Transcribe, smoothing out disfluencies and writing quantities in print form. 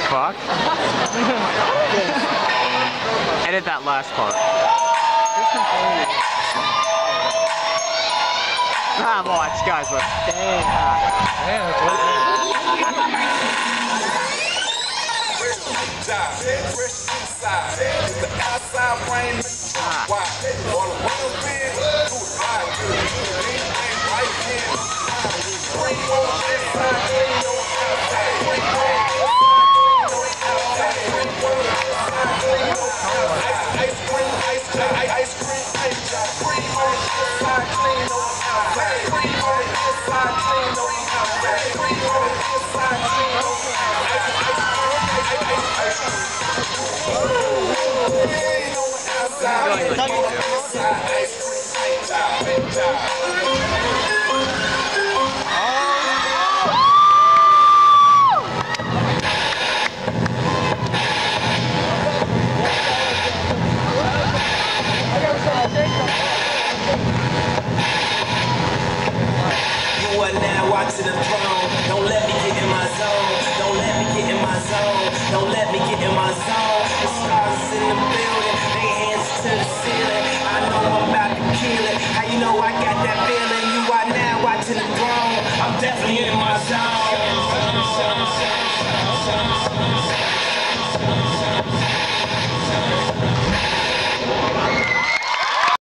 fuck? Edit that last part. Ah, watch, guys, look. You are now watching the throne. Don't let me get in my zone. Don't let me get in my zone. Don't let me get in my zone. The stars in the building, they hands to the ceiling. I know I'm about to kill it. How you know I got that feeling? You are now watching the throne. I'm definitely in my zone.